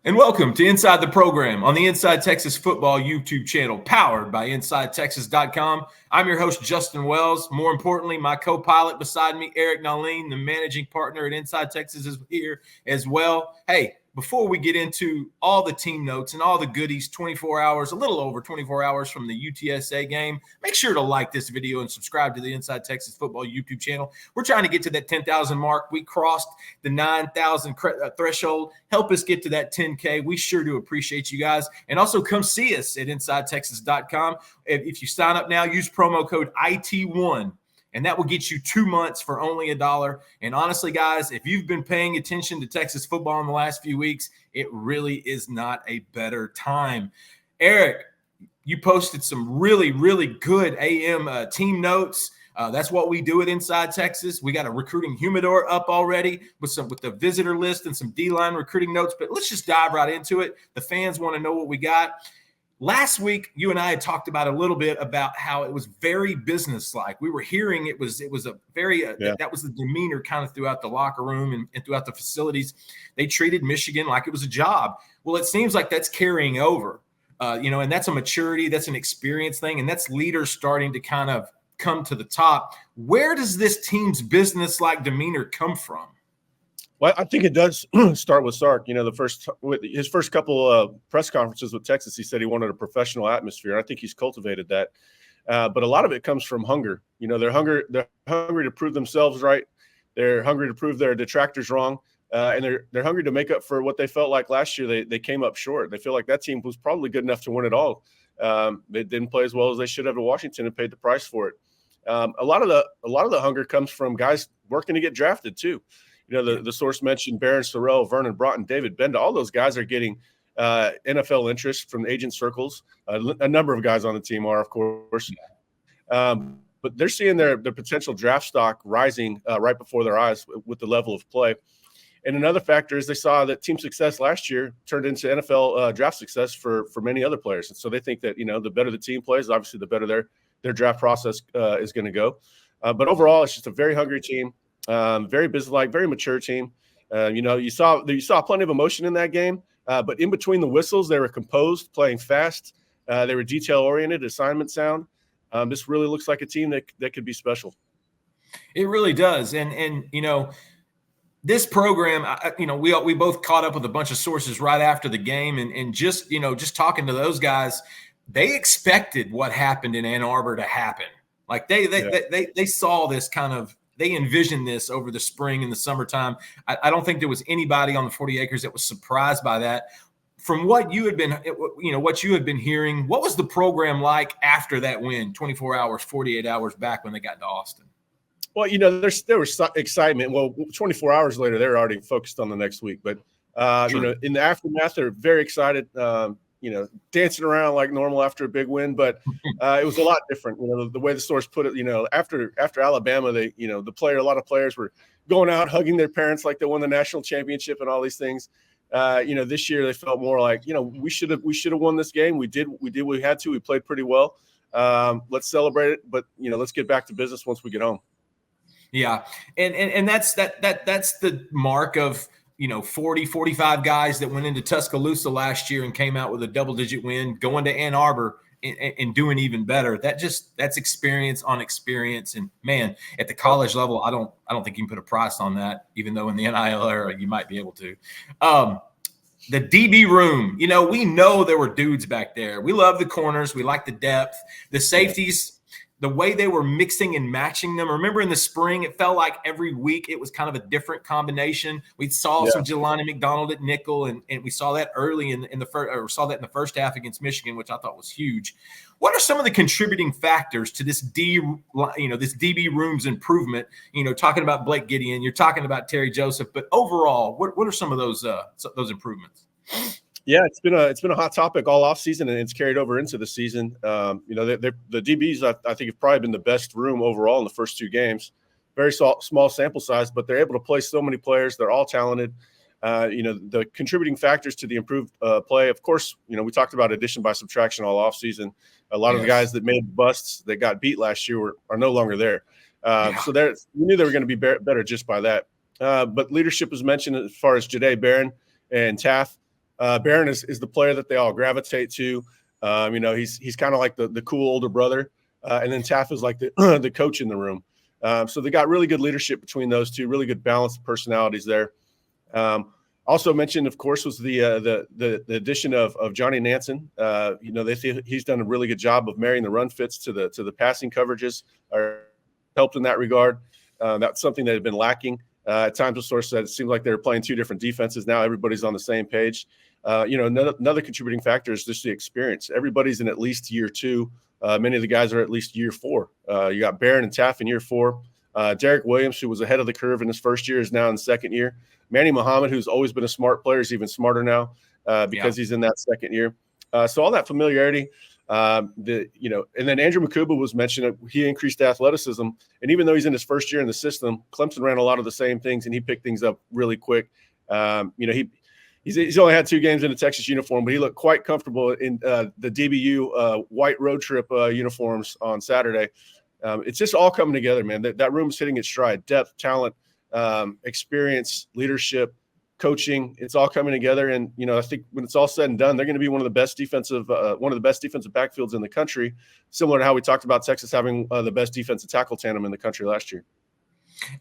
And welcome to Inside the Program on the Inside Texas Football YouTube channel, powered by InsideTexas.com. I'm your host, Justin Wells. More importantly, my co-pilot beside me, Eric Nalin, the managing partner at Inside Texas, is here as well. Hey, before we get into all the team notes and all the goodies, 24 hours, a little over 24 hours from the UTSA game, make sure to like this video and subscribe to the Inside Texas Football YouTube channel. We're trying to get to that 10,000 mark. We crossed the 9,000 threshold. Help us get to that 10K. We sure do appreciate you guys. And also come see us at InsideTexas.com. If you sign up now, use promo code IT1. And that will get you 2 months for only $1. And honestly, guys, if you've been paying attention to Texas football in the last few weeks, it really is not a better time. Eric, you posted some really, really good AM team notes. That's what we do at Inside Texas. We got a recruiting humidor up already with the visitor list and some D-line recruiting notes. But let's just dive right into it. The fans want to know what we got. Last week, you and I had talked about a little bit about how it was very businesslike. We were hearing it was a very that was the demeanor kind of throughout the locker room and throughout the facilities. They treated Michigan like it was a job. Well, it seems like that's carrying over, and that's a maturity, that's an experience thing, and that's leaders starting to kind of come to the top. Where does this team's businesslike demeanor come from? Well, I think it does start with Sark. With his first couple of press conferences with Texas, he said he wanted a professional atmosphere. I think he's cultivated that. But a lot of it comes from hunger. They're hungry to prove themselves right. They're hungry to prove their detractors wrong. And they're hungry to make up for what they felt like last year. They came up short. They feel like that team was probably good enough to win it all. They didn't play as well as they should have at Washington and paid the price for it. A lot of the hunger comes from guys working to get drafted too. The source mentioned Barron Sorrell, Vernon Broughton, David Benda. All those guys are getting NFL interest from agent circles. A number of guys on the team are, of course. But they're seeing their potential draft stock rising right before their eyes with the level of play. And another factor is they saw that team success last year turned into NFL draft success for many other players. And so they think that, the better the team plays, obviously the better their draft process is going to go. But overall, it's just a very hungry team. Very businesslike, very mature team. You saw plenty of emotion in that game, but in between the whistles, they were composed, playing fast. They were detail-oriented, assignment sound. This really looks like a team that could be special. It really does, and this program, we both caught up with a bunch of sources right after the game, and just talking to those guys, they expected what happened in Ann Arbor to happen. Like they saw this kind of. They envisioned this over the spring and the summertime. I don't think there was anybody on the 40 acres that was surprised by that. From what you had been hearing, what was the program like after that win, 24 hours, 48 hours back when they got to Austin? Well, there was excitement. Well, 24 hours later, they're already focused on the next week. But, in the aftermath, they're very excited. Dancing around like normal after a big win, but it was a lot different. The way the source put it, after Alabama, a lot of players were going out, hugging their parents like they won the national championship and all these things. This year they felt more like, we should have won this game. We did what we had to. We played pretty well. Let's celebrate it, but let's get back to business once we get home. Yeah, and that's the mark of 40, 45 guys that went into Tuscaloosa last year and came out with a double-digit win, going to Ann Arbor and doing even better. That's experience on experience. And man, at the college level, I don't think you can put a price on that, even though in the NIL era you might be able to. The DB room, we know there were dudes back there. We love the corners. We like the depth. The safeties, the way they were mixing and matching them. Remember in the spring, it felt like every week it was kind of a different combination. We saw some Jelani McDonald at nickel, and we saw that early in the first, or saw that in the first half against Michigan, which I thought was huge. What are some of the contributing factors to this this DB room's improvement? Talking about Blake Gideon, you're talking about Terry Joseph, but overall, what are some of those improvements? Yeah, it's been a hot topic all offseason, and it's carried over into the season. The DBs, I think, have probably been the best room overall in the first two games. Very small sample size, but they're able to play so many players. They're all talented. The contributing factors to the improved play, of course, we talked about addition by subtraction all offseason. A lot of the guys that made busts that got beat last year are no longer there. So we knew they were going to be better just by that. But leadership was mentioned as far as Jahdae Barron and Taft. Barron is the player that they all gravitate to. He's kind of like the cool older brother, and then Taff is like the the coach in the room. So they got really good leadership between those two, really good balanced personalities there. Also mentioned, of course, was the addition of Johnny Nansen. He's done a really good job of marrying the run fits to the passing coverages, or helped in that regard. That's something that had been lacking. At times, the source said it seemed like they were playing two different defenses. Now everybody's on the same page. Another contributing factor is just the experience. Everybody's in at least year 2. Many of the guys are at least year 4. You got Barron and Taff in year 4. Derek Williams, who was ahead of the curve in his first year, is now in the second year. Manny Muhammad, who's always been a smart player, is even smarter now because he's in that second year. So all that familiarity, and then Andrew Makuba was mentioned. He increased athleticism, and even though he's in his first year in the system, Clemson ran a lot of the same things, and he picked things up really quick. He's only had 2 games in a Texas uniform, but he looked quite comfortable in the DBU white road trip uniforms on Saturday. It's just all coming together, man. That room is hitting its stride. Depth, talent, experience, leadership, coaching. It's all coming together. And, I think when it's all said and done, they're going to be one of the best defensive backfields in the country, similar to how we talked about Texas having the best defensive tackle tandem in the country last year.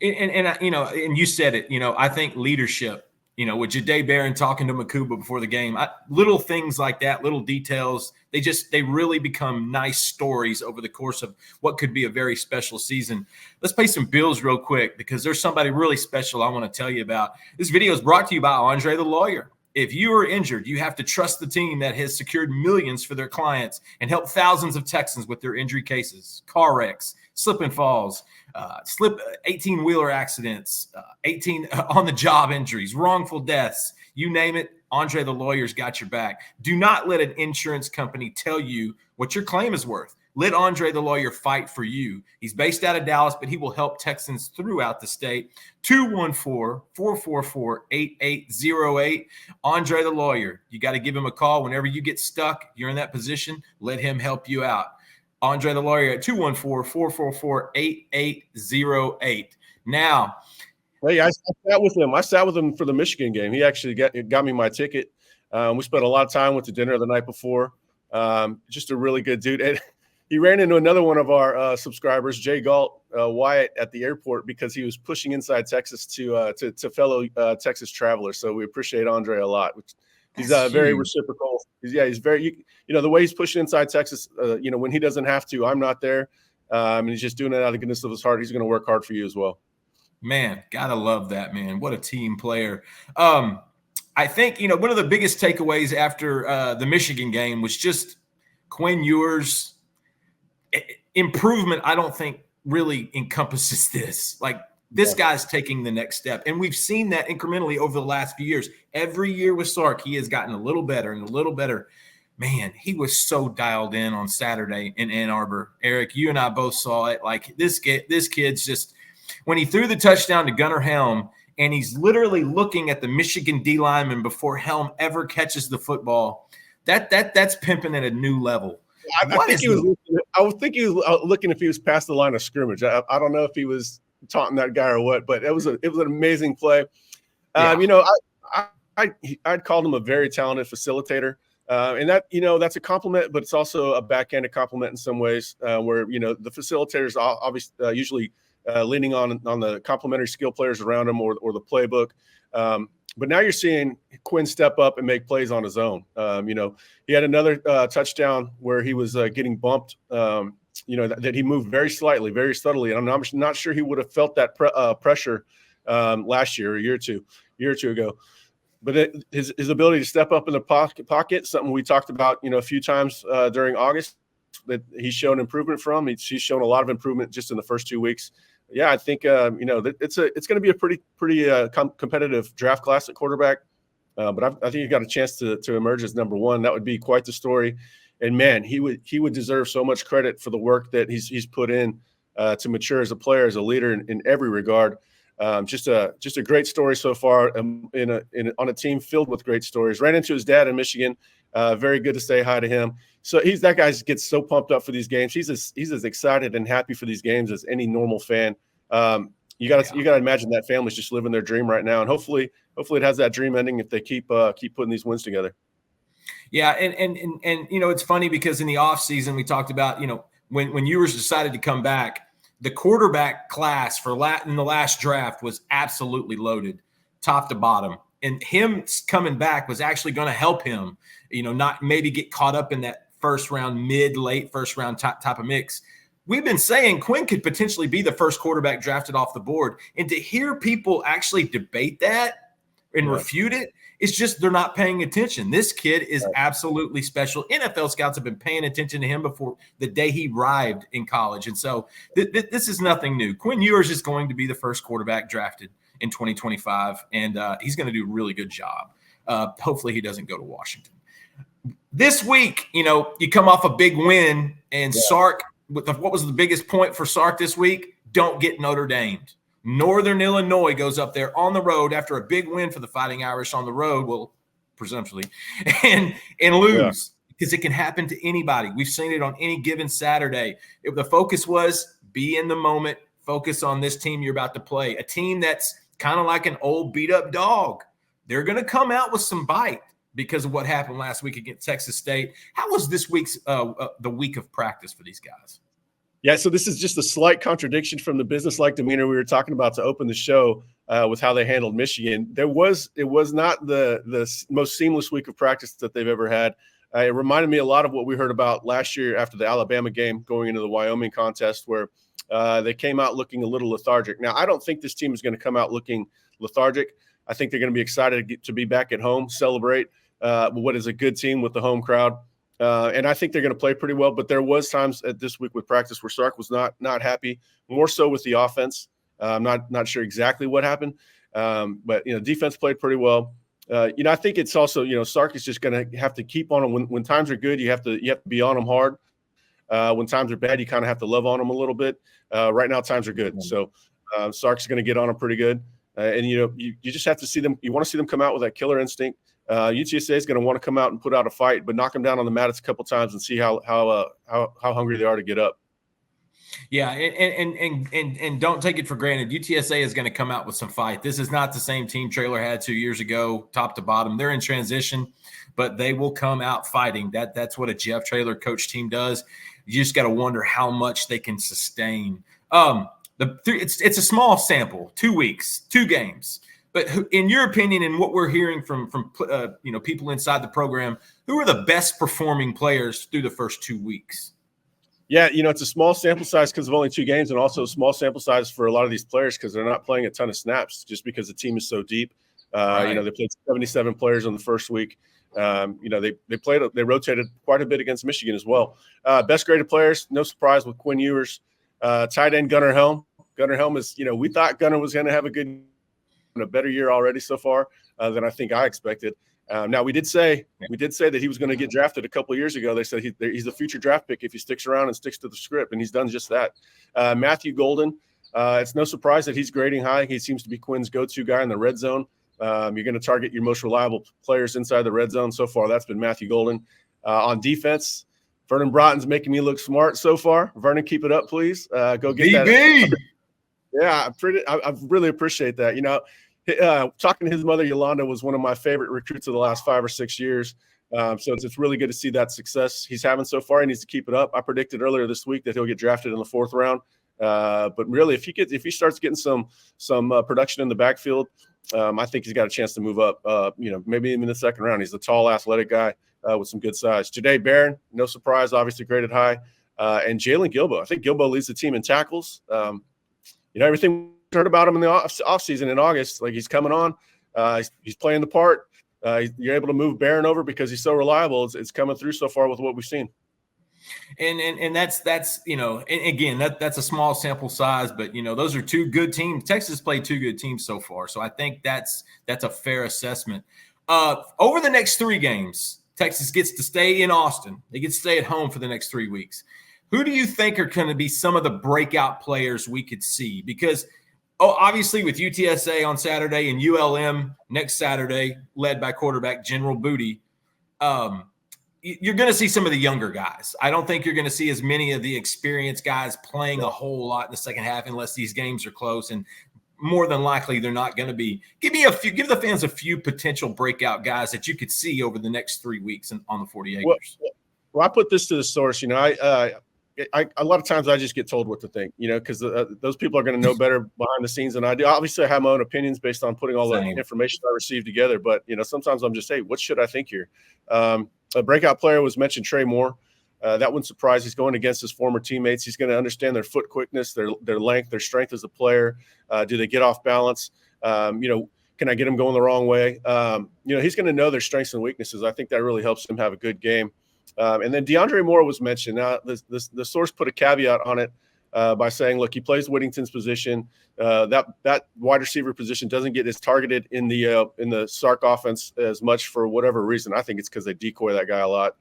And you said it, I think leadership, with Jahdae Barron talking to Makuba before the game, little things like that, little details, they really become nice stories over the course of what could be a very special season. Let's pay some bills real quick because there's somebody really special I want to tell you about. This video is brought to you by Andre the Lawyer. If you are injured, you have to trust the team that has secured millions for their clients and helped thousands of Texans with their injury cases, car wrecks, slip and falls, 18-wheeler accidents, 18 on-the-job injuries, wrongful deaths, you name it, Andre the Lawyer's got your back. Do not let an insurance company tell you what your claim is worth. Let Andre the Lawyer fight for you. He's based out of Dallas, but he will help Texans throughout the state. 214-444-8808. Andre the Lawyer. You got to give him a call whenever you get stuck. You're in that position. Let him help you out. Andre the Lawyer at 214-444-8808. Now, hey, I sat with him. I sat with him for the Michigan game. He actually got me my ticket. We spent a lot of time with the dinner the night before. Just a really good dude. And he ran into another one of our subscribers, Jay Galt Wyatt, at the airport because he was pushing Inside Texas to fellow Texas travelers. So we appreciate Andre a lot. He's very reciprocal. He's very, the way he's pushing Inside Texas, when he doesn't have to, I'm not there. And he's just doing it out of the goodness of his heart. He's going to work hard for you as well. Man, gotta love that, man. What a team player. I think, one of the biggest takeaways after the Michigan game was just Quinn Ewers' improvement. I don't think really encompasses this. Like, this guy's taking the next step. And we've seen that incrementally over the last few years. Every year with Sark, he has gotten a little better and a little better. Man, he was so dialed in on Saturday in Ann Arbor. Eric, you and I both saw it. Like, this kid's just – when he threw the touchdown to Gunnar Helm, and he's literally looking at the Michigan D lineman before Helm ever catches the football, that's pimping at a new level. I think he was looking if he was past the line of scrimmage. I don't know if he was taunting that guy or what, but it was an amazing play. I'd called him a very talented facilitator. And that, that's a compliment, but it's also a backhanded compliment in some ways, where, the facilitators are obviously usually leaning on the complementary skill players around him or the playbook. But now you're seeing Quinn step up and make plays on his own. He had another touchdown where he was getting bumped, that he moved very slightly, very subtly. And I'm not sure he would have felt that pressure last year, a year or two ago. But his ability to step up in the pocket, something we talked about, a few times during August, that he's shown improvement from. He's shown a lot of improvement just in the first 2 weeks. Yeah, I think it's going to be a pretty competitive draft class at quarterback. But I think he got a chance to emerge as number one. That would be quite the story. And man, he would deserve so much credit for the work that he's put in to mature as a player, as a leader in every regard. Just a great story so far on a team filled with great stories. Ran into his dad in Michigan. Very good to say hi to him. So that guy gets so pumped up for these games. He's as excited and happy for these games as any normal fan. you got to imagine that family's just living their dream right now, and hopefully it has that dream ending if they keep putting these wins together. Yeah, and it's funny because in the offseason we talked about, when Ewers decided to come back, the quarterback class in the last draft was absolutely loaded, top to bottom. And him coming back was actually going to help him, not maybe get caught up in that first round, late first round type of mix. We've been saying Quinn could potentially be the first quarterback drafted off the board. And to hear people actually debate that and refute it, it's just they're not paying attention. This kid is absolutely special. NFL scouts have been paying attention to him before the day he arrived in college. And so this is nothing new. Quinn Ewers is going to be the first quarterback drafted in 2025, and he's going to do a really good job. Hopefully he doesn't go to Washington. This week, you come off a big win, and Sark, what was the biggest point for Sark this week? Don't get Notre Dame. Northern Illinois goes up there on the road after a big win for the Fighting Irish on the road, well, presumptuously, and lose, because it can happen to anybody. We've seen it on any given Saturday. If the focus was be in the moment, focus on this team you're about to play, a team that's kind of like an old beat-up dog. They're going to come out with some bite because of what happened last week against Texas State. How was this week's the week of practice for these guys? Yeah, so this is just a slight contradiction from the business-like demeanor we were talking about to open the show with how they handled Michigan. It was not the most seamless week of practice that they've ever had. It reminded me a lot of what we heard about last year after the Alabama game going into the Wyoming contest, where they came out looking a little lethargic. Now, I don't think this team is going to come out looking lethargic. I think they're going to be excited to be back at home, celebrate what is a good team with the home crowd. And I think they're going to play pretty well. But there was times at this week with practice where Sark was not happy, more so with the offense. I'm not sure exactly what happened, but defense played pretty well. I think it's also Sark is just going to have to keep on them when times are good. You have to be on them hard. When times are bad, you kind of have to love on them a little bit. Right now, times are good, so Sark's going to get on them pretty good. And you just have to see them. You want to see them come out with that killer instinct. UTSA is going to want to come out and put out a fight, but knock them down on the mat a couple times and see how hungry they are to get up. Yeah, and don't take it for granted. UTSA is going to come out with some fight. This is not the same team Traylor had 2 years ago, top to bottom. They're in transition, but they will come out fighting. That's what a Jeff Traylor coach team does. You just got to wonder how much they can sustain. It's a small sample, 2 weeks, 2 games. But in your opinion, and what we're hearing from people inside the program, who are the best performing players through the first 2 weeks? Yeah, it's a small sample size because of only 2 games, and also a small sample size for a lot of these players because they're not playing a ton of snaps just because the team is so deep. Right. They played 77 players in the first week. They rotated quite a bit against Michigan as well. Best graded players, no surprise with Quinn Ewers. Tight end Gunnar Helm. Gunnar Helm is, we thought Gunnar was going to have a better year already so far than I think I expected. Now we did say that he was going to get drafted a couple of years ago. They said he's a future draft pick if he sticks around and sticks to the script, and he's done just that. Matthew Golden, it's no surprise that he's grading high. He seems to be Quinn's go-to guy in the red zone. You're going to target your most reliable players inside the red zone. So far, that's been Matthew Golden. On defense, Vernon Broughton's making me look smart so far. Vernon, keep it up, please. Go get BB. That. Yeah, I really appreciate that. Talking to his mother, Yolanda, was one of my favorite recruits of the last 5 or 6 years. So it's really good to see that success he's having so far. He needs to keep it up. I predicted earlier this week that he'll get drafted in the 4th round. But really, if he starts getting some production in the backfield, I think he's got a chance to move up. Maybe even in the 2nd round. He's a tall, athletic guy with some good size. Jahdae Barron, no surprise, obviously graded high, and Jalen Gilbo. I think Gilbo leads the team in tackles. Everything we heard about him in the offseason in August, like he's coming on, he's playing the part. You're able to move Barron over because he's so reliable. It's coming through so far with what we've seen. And that's and again, that's a small sample size, but those are 2 good teams. Texas played 2 good teams so far, so I think that's a fair assessment. Over the next 3 games, Texas gets to stay in Austin. They get to stay at home for the next 3 weeks. Who do you think are going to be some of the breakout players we could see? Because obviously with UTSA on Saturday and ULM next Saturday, led by quarterback General Booty. you're going to see some of the younger guys. I don't think you're going to see as many of the experienced guys playing a whole lot in the second half unless these games are close. And more than likely, they're not going to be. Give the fans a few potential breakout guys that you could see over the next 3 weeks on the 40 acres. Well, I put this to the source. I a lot of times I just get told what to think, because those people are going to know better behind the scenes than I do. Obviously, I have my own opinions based on putting all the information I received together. But, sometimes I'm just, hey, what should I think here? A breakout player was mentioned, Trey Moore. That wouldn't surprise. He's going against his former teammates. He's going to understand their foot quickness, their length, their strength as a player. Do they get off balance? Can I get them going the wrong way? He's going to know their strengths and weaknesses. I think that really helps him have a good game. And then DeAndre Moore was mentioned. Now, the source put a caveat on it by saying, look, he plays Whittington's position. That wide receiver position doesn't get as targeted in the Sark offense as much for whatever reason. I think it's because they decoy that guy a lot.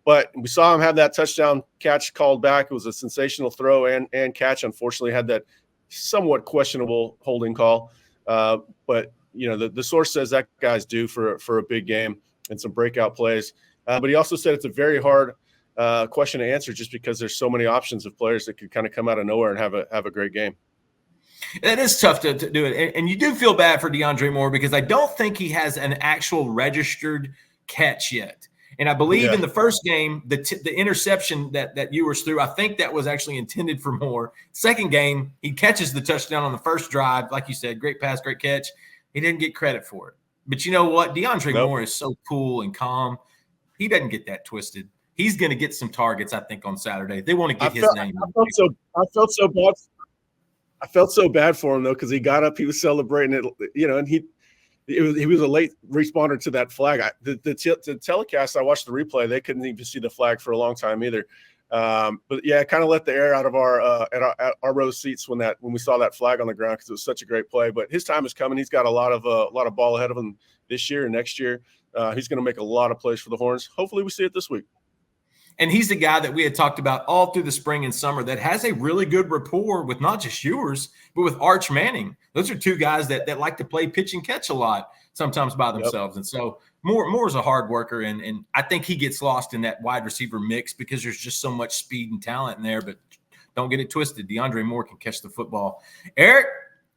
But we saw him have that touchdown catch called back. It was a sensational throw and catch. Unfortunately, had that somewhat questionable holding call. But the source says that guy's due for a big game and some breakout plays. But he also said it's a very hard question to answer just because there's so many options of players that could kind of come out of nowhere and have a great game. It is tough to do it. And you do feel bad for DeAndre Moore because I don't think he has an actual registered catch yet. And I believe in the first game, the interception that Ewers threw, I think that was actually intended for Moore. Second game, he catches the touchdown on the first drive. Like you said, great pass, great catch. He didn't get credit for it. But you know what? DeAndre Moore is so cool and calm. He doesn't get that twisted. He's going to get some targets, I think, on Saturday. They want to get his name. I felt so bad. I felt so bad for him though because he got up, he was celebrating it, and he was a late responder to that flag. The telecast, I watched the replay. They couldn't even see the flag for a long time either. But yeah, it kind of let the air out of our row seats when we saw that flag on the ground because it was such a great play. But his time is coming. He's got a lot of ball ahead of him this year and next year. He's going to make a lot of plays for the Horns. Hopefully we see it this week. And he's the guy that we had talked about all through the spring and summer that has a really good rapport with not just Ewers, but with Arch Manning. Those are two guys that like to play pitch and catch a lot, sometimes by themselves. Yep. And so Moore's a hard worker, and I think he gets lost in that wide receiver mix because there's just so much speed and talent in there. But don't get it twisted. DeAndre Moore can catch the football. Eric,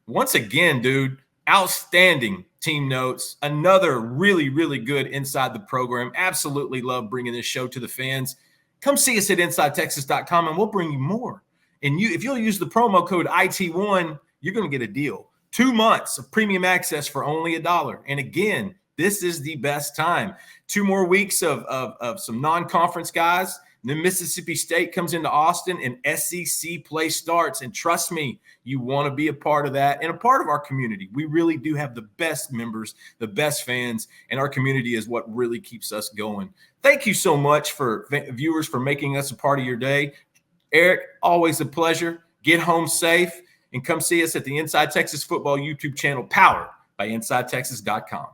once again, dude, outstanding team notes. Another really, really good inside the program. Absolutely love bringing this show to the fans. Come see us at InsideTexas.com, and we'll bring you more. And if you'll use the promo code IT1, you're going to get a deal. 2 months of premium access for only $1. And again, this is the best time. 2 more weeks of some non-conference guys. Then Mississippi State comes into Austin and SEC play starts. And trust me, you want to be a part of that and a part of our community. We really do have the best members, the best fans, and our community is what really keeps us going. Thank you so much for viewers for making us a part of your day. Eric, always a pleasure. Get home safe and come see us at the Inside Texas Football YouTube channel powered by InsideTexas.com.